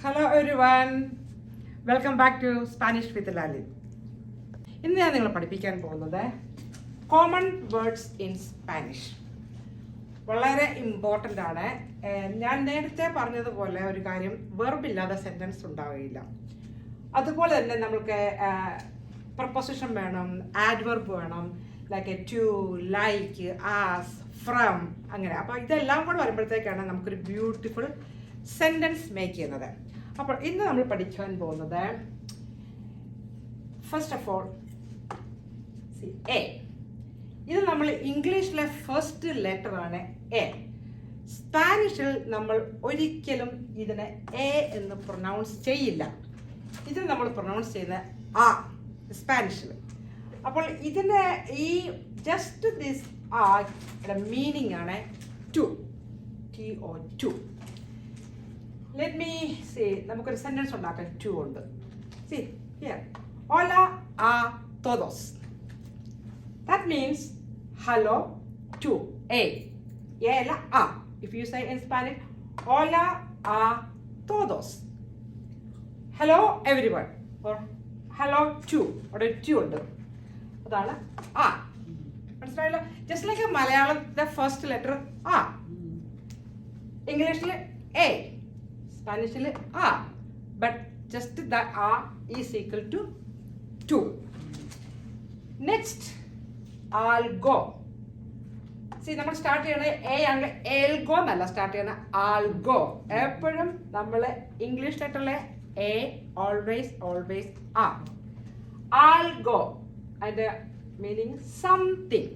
Hello everyone, welcome back to Spanish with Lali. ഇന്ന് ഞാൻ നിങ്ങളെ പഠിപ്പിക്കാൻ പോകുന്നത് കോമൺ വേർഡ്സ് ഇൻ സ്പാനിഷ്. വളരെ ഇമ്പോർട്ടൻ്റ് ആണ്. ഞാൻ നേരത്തെ പറഞ്ഞതുപോലെ ഒരു കാര്യം, വെർബ് ഇല്ലാതെ സെൻറ്റൻസ് ഉണ്ടാവുകയില്ല. അതുപോലെ തന്നെ നമുക്ക് പ്രപ്പോസിഷൻ വേണം, ആഡ്വർബ് വേണം, like to, like, as, from, അങ്ങനെ. അപ്പോൾ ഇതെല്ലാം കൂടെ വരുമ്പോഴത്തേക്കാണ് നമുക്കൊരു ബ്യൂട്ടിഫുൾ സെൻറ്റൻസ് മേക്ക് ചെയ്യുന്നത്. അപ്പോൾ ഇന്ന് നമ്മൾ പഠിക്കാൻ പോകുന്നത് ഫസ്റ്റ് ഓഫ് ഓൾ എ. ഇത് നമ്മൾ ഇംഗ്ലീഷിലെ ഫസ്റ്റ് ലെറ്റർ ആണ് എ. സ്പാനിഷിൽ നമ്മൾ ഒരിക്കലും ഇതിനെ എ എന്ന് പ്രൊനൗൺസ് ചെയ്യില്ല. ഇത് നമ്മൾ പ്രൊനൗൺസ് ചെയ്യുന്ന ആ സ്പാനിഷിൽ. അപ്പോൾ ഇതിൻ്റെ ഈ ജസ്റ്റ് ദിസ് ആ മീനിങ് ആണ് to, TO2. Let me see, നമുക്കൊരു സെൻറ്റൻസ് ഉണ്ടാക്കാൻ ടു ഉണ്ട്. See here, hola a todos. That means hello to a. അല്ല a. If you say in Spanish, hola a todos. Hello everyone or hello to. അവിടെ to ഉണ്ട്, അതാണ് ആ. മനസ്സിലായല്ലോ? Just like മലയാളത്തിലെ ഫസ്റ്റ് ലെറ്റർ ആ, ഇംഗ്ലീഷിൽ എ, സ്പാനിഷിൽ ആ, ബട്ട് ജസ്റ്റ് ദ ആ is equal to to. Next ആൽഗോ. സി, നമ്മൾ സ്റ്റാർട്ട് ചെയ്യണത് എ ആണ്, എൽഗോ എന്നല്ല സ്റ്റാർട്ട് ചെയ്യണ, ആൽഗോ. എപ്പോഴും നമ്മൾ ഇംഗ്ലീഷ് ലെറ്ററിലെ എ ഓൾവേസ് ഓൾവേസ് ആ. ആൽഗോ അതിൻ്റെ meaning something.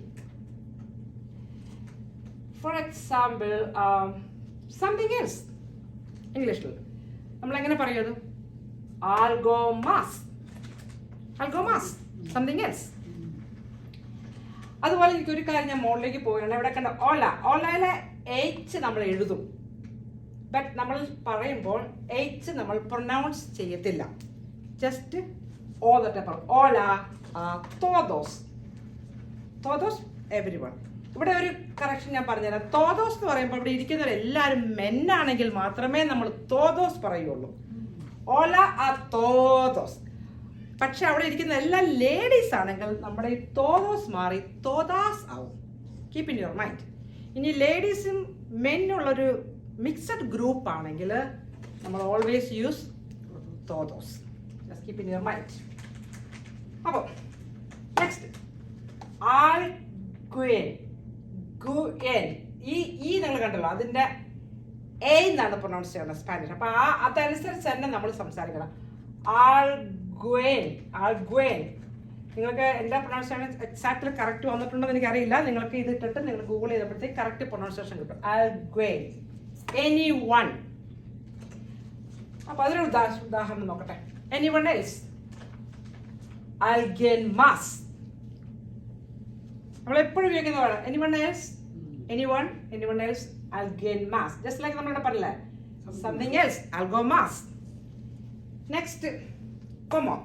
For example something else. ഇംഗ്ലീഷിൽ നമ്മളെങ്ങനെ പറയുന്നത്? ആൽഗോ മാസ്, ആൽഗോ മാസ്, സംതിങ് എൽസ്. അതുപോലെ എനിക്കൊരു കാര്യം, ഞാൻ മോളിലേക്ക് പോവുകയാണ്. ഇവിടെ കണ്ട ഓല, ഓലയിലെ എച്ച് നമ്മൾ എഴുതും, ബട്ട് നമ്മൾ പറയുമ്പോൾ എച്ച് നമ്മൾ പ്രൊനൗൺസ് ചെയ്യത്തില്ല. ജസ്റ്റ് ഓ തൊട്ട് പറയും. ഓല തോദോസ്, തോദോസ് എവരിവൺ. ഇവിടെ ഒരു കറക്ഷൻ ഞാൻ പറഞ്ഞുതരാം. തോദോസ് എന്ന് പറയുമ്പോൾ ഇവിടെ ഇരിക്കുന്നവരെല്ലാവരും മെന്നാണെങ്കിൽ മാത്രമേ നമ്മൾ തോദോസ് പറയുള്ളൂ. ഓല ആ തോദോസ്. പക്ഷെ അവിടെ ഇരിക്കുന്ന എല്ലാ ലേഡീസ് ആണെങ്കിൽ നമ്മുടെ ഈ തോദോസ് മാറി തോദാസ് ആവും. Keep in your mind. ഇനി ലേഡീസും മെന്നുള്ളൊരു മിക്സഡ് ഗ്രൂപ്പ് ആണെങ്കിൽ നമ്മൾ ഓൾവേസ് യൂസ് തോദോസ്. Just keep in your mind. അപ്പോൾ നെക്സ്റ്റ് ആൽഗ്വേൻ. ഈ നിങ്ങൾ കണ്ടല്ലോ, അതിൻ്റെ എ എന്നാണ് പ്രൊനൗൺസ് ചെയ്യുന്നത് സ്പാനിഷ്. അപ്പോൾ അതനുസരിച്ച് തന്നെ നമ്മൾ സംസാരിക്കണം. ആൽഗ്വേൻ, ആൽഗ്വേൻ. നിങ്ങൾക്ക് എന്താ പ്രൊനൗൺസിയേഷൻ എക്സാക്ട്ലി കറക്റ്റ് വന്നിട്ടുണ്ടോ എന്ന് എനിക്കറിയില്ല. നിങ്ങൾക്ക് ഇത് ഇട്ടിട്ട് നിങ്ങൾ ഗൂഗിൾ ചെയ്തപ്പോഴത്തേക്ക് കറക്റ്റ് പ്രൊനൗൺസിയേഷൻ കിട്ടും. ആൽഗ്വേൻ, എനി വൺ. അപ്പോൾ അതിനൊരു ഉദാഹരണം നോക്കട്ടെ. എനി വൺ എൽസ്, ആൽഗേൻ മാസ്. നമ്മൾ എപ്പോഴും ഉപയോഗിക്കുന്നതാണ് എനിവൺ എൽസ്, എനിവൺ എൽസ്, ആൽഗേൻ മാസ്. ജസ്റ്റ് ലൈക്ക് നമ്മളിവിടെ പറഞ്ഞില്ലേ, സംതിങ് എൽസ്, ആൽഗോ മാസ്. നെക്സ്റ്റ് കൊമോ.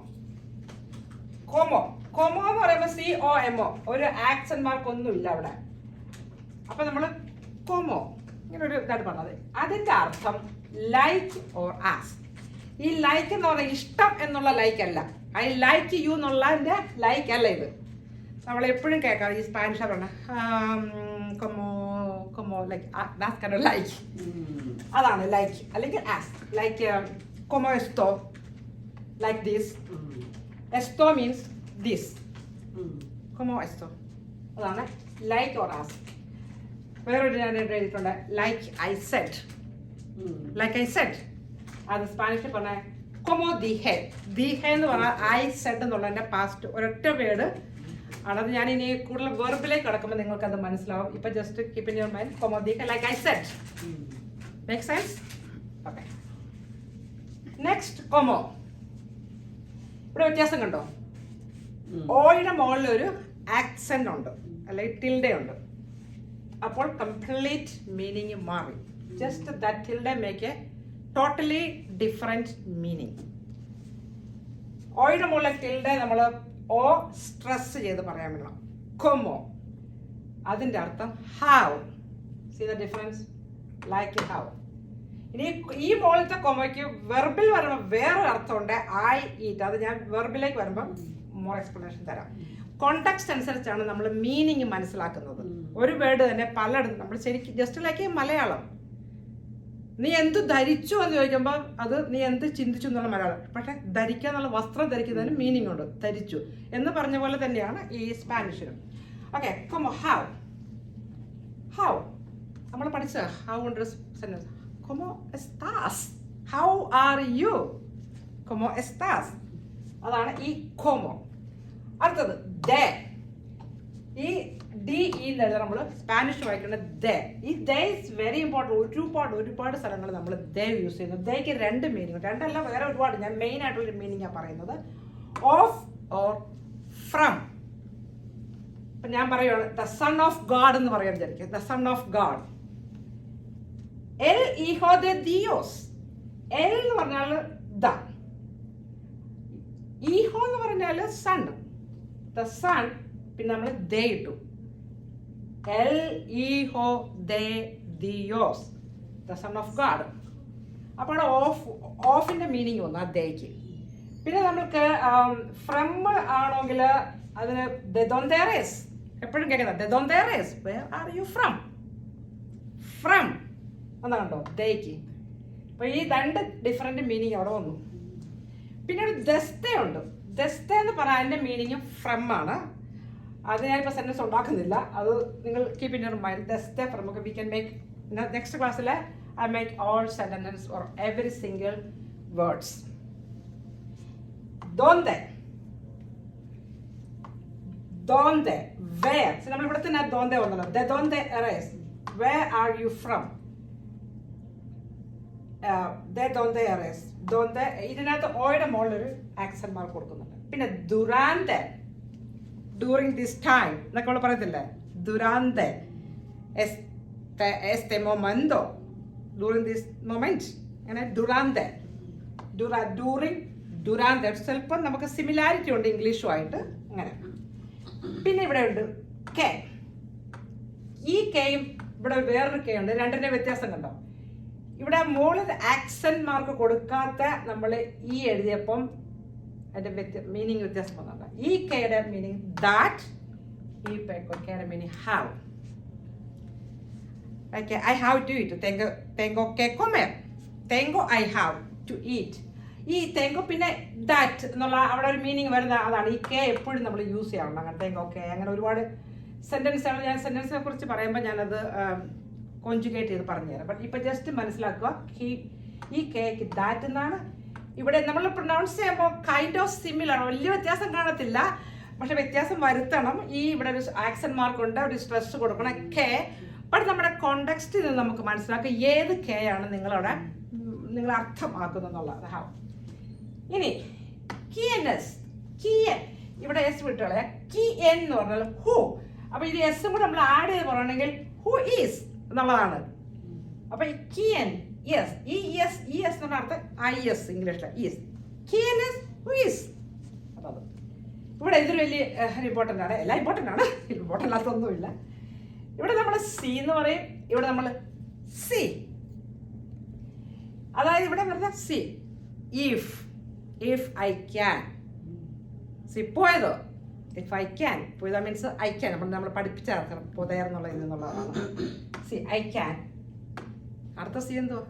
കൊമോ, കൊമോ എന്ന് പറയുമ്പോൾ COMO, ഒരു ആക്സന്റ് മാർക്ക് ഒന്നും ഇല്ല അവിടെ. അപ്പൊ നമ്മൾ കൊമോ ഇങ്ങനെ ഒരു ഇതാണ് പറഞ്ഞത്. അതിന്റെ അർത്ഥം ലൈക്ക് ഓർ ആസ്. ഈ ലൈക്ക് എന്ന് പറഞ്ഞാൽ ഇഷ്ടം എന്നുള്ള ലൈക്ക് അല്ല, ഐ ലൈക്ക് യു എന്നുള്ളതിന്റെ ലൈക്ക് അല്ല ഇത്. നമ്മൾ എപ്പോഴും കേൾക്കാം ഈ സ്പാനിഷ് പറഞ്ഞ കൊമോ കൊമോ, like that's kind of like. അതാണ് ലൈക്ക്. അല്ലെങ്കിൽ ആസ്, ലൈക്ക് കൊമോ എസ്റ്റോ, ലൈക്ക് ദിസ്. എസ്റ്റോ മീൻസ് ദിസ്, കൊമോ എസ്റ്റോ. അതാണ് ലൈക്ക് ഓർ ആസ്. വേറൊരു ഞാൻ എഴുതിയിട്ടുണ്ട്, like I said. Like I said അത് സ്പാനിഷിൽ പറഞ്ഞ കൊമോ ദിഹെ. ദിഹെ എന്ന് പറഞ്ഞാൽ ഐ സെഡ് എന്നുള്ളതിൻ്റെ പാസ്റ്റ് ഒരൊറ്റ വേർഡ് ആണത്. ഞാൻ ഇനി കൂടുതൽ വെർബിലേക്ക് കിടക്കുമ്പോൾ നിങ്ങൾക്ക് അത് മനസ്സിലാവും. ഇപ്പൊ just keep in your mind, കൊമോ ദിഹെ, like I said. Make sense? Okay. Next കൊമോ. ഇവിടെ വ്യത്യാസം കണ്ടോ? ഓയുടെ മുകളിൽ ഒരു ആക്സെന്റ് ഉണ്ട്, അല്ലെങ്കിൽ ടിൽഡ ഉണ്ട്. അപ്പോൾ കംപ്ലീറ്റ് മീനിങ് മാറി. Just that tilde make a totally different meaning. ഓയുടെ മുകളിൽ ടിൽഡ നമ്മൾ ഓ സ്ട്രെസ് ചെയ്ത് പറയാൻ പറ്റണം. കൊമോ അതിൻ്റെ അർത്ഥം how. See the difference? Like how. ഇനി ഈ മുകളിലത്തെ കൊമയ്ക്ക് വെർബിൽ വരുമ്പോൾ വേറൊരു അർത്ഥമുണ്ട്, ഐ ഈറ്റ്. അത് ഞാൻ വെർബിലേക്ക് വരുമ്പം മോർ എക്സ്പ്ലനേഷൻ തരാം. കോണ്ടെക്സ്റ്റ് അനുസരിച്ചാണ് നമ്മൾ മീനിങ് മനസ്സിലാക്കുന്നത്. ഒരു വേർഡ് തന്നെ പലയിടത്തും നമ്മൾ ശരിക്കും ജസ്റ്റ് ലൈക്ക് മലയാളം, നീ എന്ത് ധരിച്ചു എന്ന് ചോദിക്കുമ്പോൾ അത് നീ എന്ത് ചിന്തിച്ചു എന്നുള്ള മലയാളം. പക്ഷെ ധരിക്കുക എന്നുള്ള വസ്ത്രം ധരിക്കുന്നതിന് മീനിങ് ഉണ്ട്, ധരിച്ചു എന്ന് പറഞ്ഞ പോലെ തന്നെയാണ് ഈ സ്പാനിഷിലും. ഓക്കെ, കൊമോ ഹൗ. ഹൗ നമ്മൾ പഠിച്ച ഹൗ ഉണ്ട് സെന്റൻസ്. കൊമോ എസ്താസ്, ഹൗ ആർ യു, കൊമോ എസ്താസ്, അതാണ് ഈ കൊമോ. അടുത്തത് ദേ. ഈ ഡി എന്ന് എഴുതാൻ നമ്മൾ സ്പാനിഷ് വായിക്കുന്നത് ദേ. ഈ ദേ ഇസ് വെരി ഇമ്പോർട്ടൻറ്റ്. ഒരുപാട് സ്ഥലങ്ങളിൽ നമ്മൾ ദേ യൂസ് ചെയ്യുന്നു. ദേക്ക് രണ്ട് മീനിങ്, രണ്ടല്ല വേറെ ഒരുപാട്. ഞാൻ മെയിൻ ആയിട്ടുള്ളൊരു മീനിങ്ങാണ് പറയുന്നത്. Of or from. ഇപ്പം ഞാൻ പറയുകയാണ് ദ സൺ ഓഫ് ഗാഡ് എന്ന് പറയാൻ വിചാരിക്കും. The son of God. എൽ ഈഹോ ദെ ദിയോസ്. എൽ എന്ന് പറഞ്ഞാൽ ദ, ഈഹോ എന്ന് പറഞ്ഞാൽ സൺ, ദ സൺ. പിന്നെ നമ്മൾ ദേ ഇട്ടു. എൽ ഈഹോ ദേ ദിയോസ്, ദ സൺ ഓഫ് ഗാഡ്. അപ്പോൾ ഓഫിന്റെ മീനിങ് വന്നു ആ ദേക്ക്. പിന്നെ നമ്മൾക്ക് ഫ്രം ആണെങ്കിൽ അതിന് ദെദോന്തേറേസ്. എപ്പോഴും കേൾക്കുന്നത് ദെദോന്തേറേസ്, where are you from. From എന്നാ കണ്ടോ ദേക്ക്. അപ്പൊ ഈ രണ്ട് ഡിഫറെന്റ് മീനിങ് അവിടെ വന്നു. പിന്നെ ഒരു ദസ്തയുണ്ട്. ദസ്ത എന്ന് പറഞ്ഞാൽ അതിന്റെ മീനിങ് ഫ്രം ആണ്. അത് ഞാനിപ്പോൾ സെൻറ്റൻസ് ഉണ്ടാക്കുന്നില്ല, അത് നിങ്ങൾ കീപ് ഇൻ യുവർ മൈൻഡ്. ദസ്ത from. We can make next ക്ലാസ്സിൽ I make all sentence or every single words. ദോന്തെ. ദോന്തെ, വേർ. നമ്മൾ ഇവിടെ തന്നെ ദോന്തെ വന്നല്ലോ. ദോന്തെ എറേസ്, വേർ ആർ യു ഫ്രം. ദോന്തെ എറേസ്, ദോന്തെ. ഇതിനകത്ത് ഓയുടെ മുകളിലൊരു ആക്സന്റ് മാർക്ക് കൊടുക്കുന്നുണ്ട്. പിന്നെ ദുരാന്തെ, ഡ്യൂറിങ് ദിസ് ടൈം എന്നൊക്കെ നമ്മൾ പറയത്തില്ലേ. ദുരാന്തെ, este momento, during this moment. അങ്ങനെ ദുരാന്തെ, ഡ്യൂറിങ്, ദുരാന്തെ. ചിലപ്പോൾ നമുക്ക് സിമിലാരിറ്റി ഉണ്ട് ഇംഗ്ലീഷുമായിട്ട്. അങ്ങനെ. പിന്നെ ഇവിടെ ഉണ്ട് കെ. ഈ കെയും ഇവിടെ വേറൊരു കെ ഉണ്ട്. രണ്ടിന്റെ വ്യത്യാസം കണ്ടോ. ഇവിടെ മുകളിൽ ആക്സന്റ് മാർക്ക് കൊടുക്കാത്ത നമ്മൾ ഈ എഴുതിയപ്പം അതിന്റെ മീനിങ് വ്യത്യാസം വന്നുണ്ട്. ഈ കെയുടെ മീനിങ് ദാറ്റ്, ഈ കെയുടെ meaning have. Okay, I have to eat. Tengo que comer. Tengo, I have to eat. ഈ തെങ്കോ പിന്നെ ദാറ്റ് എന്നുള്ള അവിടെ ഒരു മീനിങ് വരുന്ന അതാണ്. ഈ കെ എപ്പോഴും നമ്മൾ യൂസ് ചെയ്യാറുണ്ട്. അങ്ങനെ തെങ്കോ കെ, അങ്ങനെ ഒരുപാട് സെന്റൻസുകൾ. ഞാൻ സെന്റൻസിനെ കുറിച്ച് പറയുമ്പോൾ ഞാനത് കോൺജുഗേറ്റ് ചെയ്ത് പറഞ്ഞുതരാം. ബട്ട് ഇപ്പം ജസ്റ്റ് മനസ്സിലാക്കുക, ഈ കേക്ക് ദാറ്റ് എന്നാണ്. ഇവിടെ നമ്മൾ പ്രൊനൗൺസ് ചെയ്യുമ്പോൾ കൈൻഡ് ഓഫ് സിമിലർ, വലിയ വ്യത്യാസം കാണത്തില്ല, പക്ഷെ വ്യത്യാസം വരുത്തണം. ഈ ഇവിടെ ഒരു ആക്സന്റ് മാർക്ക് ഉണ്ട്, ഒരു സ്ട്രെസ് കൊടുക്കണം കെ. ബട്ട് നമ്മുടെ കോണ്ടെക്സ്റ്റിൽ നിന്ന് നമുക്ക് മനസ്സിലാക്കുക ഏത് കെ ആണ് നിങ്ങൾ അർത്ഥമാക്കുന്നുള്ളത്. ഹാവ്. ഇനി കിയനസ്, കിയൻ. ഇവിടെ എസ് വിട്ടുകളെ. കിയൻ എന്ന് പറഞ്ഞാൽ ഹു. അപ്പൊ ഇത് എസും കൂടെ നമ്മൾ ആഡ് ചെയ്ത് പറയണമെങ്കിൽ ഹു ഈസ് എന്നുള്ളതാണ്. അപ്പൊ ഈ കിയൻ, യെസ്, ഈ യെസ്, ഈ എസ് എന്ന് പറഞ്ഞ ഐ എസ് ഇംഗ്ലീഷിലെ ഈസ്. കിയനസ് ഹു ഈസ്. അപ്പൊ അത് ഇവിടെ ഇതൊരു വലിയ ഇമ്പോർട്ടൻ്റ് ആണ്. എല്ലാം ഇമ്പോർട്ടൻ്റ് ആണ്, ഇമ്പോർട്ടൻ്റ് അല്ലാത്തൊന്നുമില്ല. ഇവിടെ നമ്മൾ സി എന്ന് പറയും, ഇവിടെ നമ്മൾ സി. അതായത് ഇവിടെ പറഞ്ഞ സി, ഇഫ് ഐ ക്യാൻ. സി പോയതോ, ഇഫ് ഐ ക്യാൻ. പോയതോ മീൻസ് ഐ ക്യാൻ. നമ്മൾ പഠിപ്പിച്ച അർത്ഥം പോതേർന്നുള്ള ഇതെന്നുള്ളതാണ്. സി ഐ ക്യാൻ. അടുത്ത സി എന്തോ?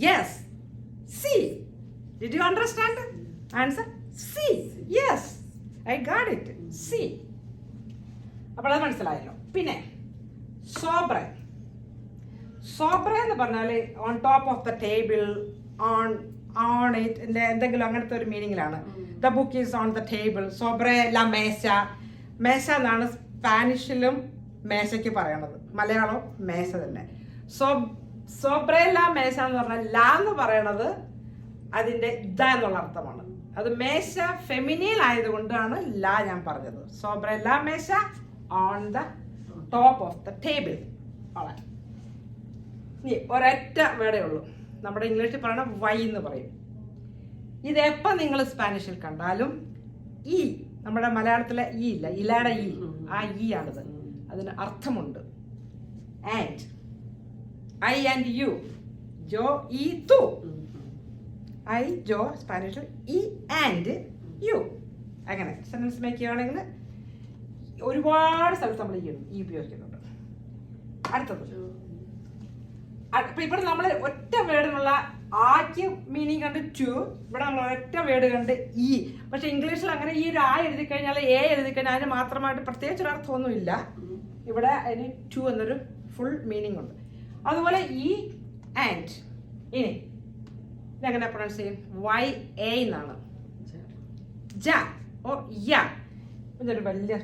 യെസ്, സി. Did you understand? ആൻസർ സി. Yes, I got it. സി. അപ്പോൾ അത് മനസ്സിലായല്ലോ. പിന്നെ സോബ്ര. സോബ്ര എന്ന് പറഞ്ഞാൽ on top of the table, on it, എന്തെങ്കിലും അങ്ങനത്തെ ഒരു മീനിങ്ങിലാണ്. The book is on the table. സോബ്രെ ല മേശ. മേശ എന്നാണ് സ്പാനിഷിലും മേശയ്ക്ക് പറയണത്, മലയാളം മേശ തന്നെ. സോബ്രെ ല മേശ എന്ന് പറഞ്ഞാൽ ല എന്ന് പറയണത് അതിൻ്റെ ദ എന്നുള്ള അർത്ഥമാണ്. അത് മേശ ഫെമിനിയൻ ആയതുകൊണ്ടാണ് ല ഞാൻ പറഞ്ഞത്. സോബ്രെ ല മേശ, on the top of the table. ഇനി ഒരൊറ്റ വേടേ ഉള്ളൂ. നമ്മുടെ ഇംഗ്ലീഷിൽ പറയണ വൈ എന്ന് പറയും. ഇതെപ്പം നിങ്ങൾ സ്പാനിഷിൽ കണ്ടാലും ഈ നമ്മുടെ മലയാളത്തിലെ ഈ ഇല്ല, ഇലയുടെ ഈ, ആ ഈ ആണിത്. അതിന് അർത്ഥമുണ്ട്. And, I and you, yo y tú. I, yo, സ്പാനിഷിൽ ഈ ആൻഡ് യു. അങ്ങനെ സെൻറ്റൻസ് മേക്ക് ചെയ്യുകയാണെങ്കിൽ ഒരുപാട് സ്ഥലത്ത് നമ്മൾ ഈ ഉപയോഗിക്കുന്നുണ്ട്. അടുത്തത് ഇപ്പം ഇവിടെ നമ്മൾ ഒറ്റ വേർഡിനുള്ള ആദ്യം മീനിങ് കണ്ട് ടു, ഇവിടെ നമ്മൾ ഒറ്റ വേർഡ് കണ്ട് ഈ. പക്ഷെ ഇംഗ്ലീഷിൽ അങ്ങനെ ഈ ഒരു ആ എഴുതി കഴിഞ്ഞാൽ എ എഴുതി കഴിഞ്ഞാൽ അതിന് മാത്രമായിട്ട് പ്രത്യേകിച്ച് ഒരു അർത്ഥമൊന്നുമില്ല. ഇവിടെ അതിന് ടു എന്നൊരു ഫുൾ മീനിങ് ഉണ്ട്. അതുപോലെ ഈ ആൻഡ്. ഇനി ഇതെങ്ങനെ പ്രൊനൗൺസ് ചെയ്യും? വൈ എ എന്നാണ്. ജ ഓ യ. ഇതൊരു വലിയ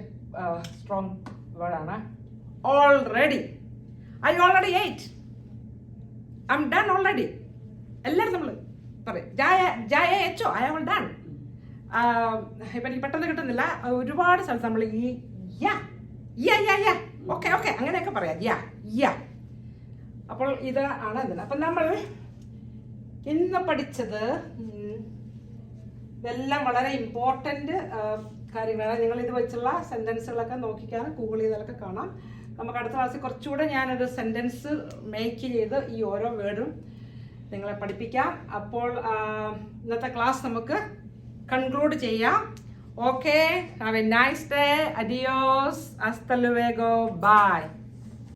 സ്ട്രോങ് വേർഡാണ്. Already. I already ate. I'm done already. എല്ലാവരും നമ്മൾ പറയും ജയ എച്ചോ ഐ ആം ഡൺ. ഇപ്പം എനിക്ക് പെട്ടെന്ന് കിട്ടുന്നില്ല. ഒരുപാട് സ്ഥലത്ത് നമ്മൾ ഈ യ ഓക്കെ ഓക്കെ അങ്ങനെയൊക്കെ പറയാം. യ. അപ്പോൾ ഇത് ആണ് ഇതിന്. അപ്പം നമ്മൾ ഇന്ന് പഠിച്ചത് ഇതെല്ലാം വളരെ ഇമ്പോർട്ടൻ്റ് കാര്യങ്ങളാണ്. നിങ്ങൾ ഇത് വെച്ചുള്ള സെൻറ്റൻസുകളൊക്കെ നോക്കിക്കാൻ ഗൂഗിൾ ചെയ്താലൊക്കെ കാണാം. നമുക്ക് അടുത്ത ക്ലാസ്സിൽ കുറച്ചുകൂടെ ഞാനൊരു സെൻറ്റൻസ് മേക്ക് ചെയ്ത് ഈ ഓരോ വേർഡും നിങ്ങളെ പഠിപ്പിക്കാം. അപ്പോൾ ഇന്നത്തെ ക്ലാസ് നമുക്ക് കൺക്ലൂഡ് ചെയ്യാം. Okay, have a nice day. അഡിയോസ്, ഹasta luego, bye.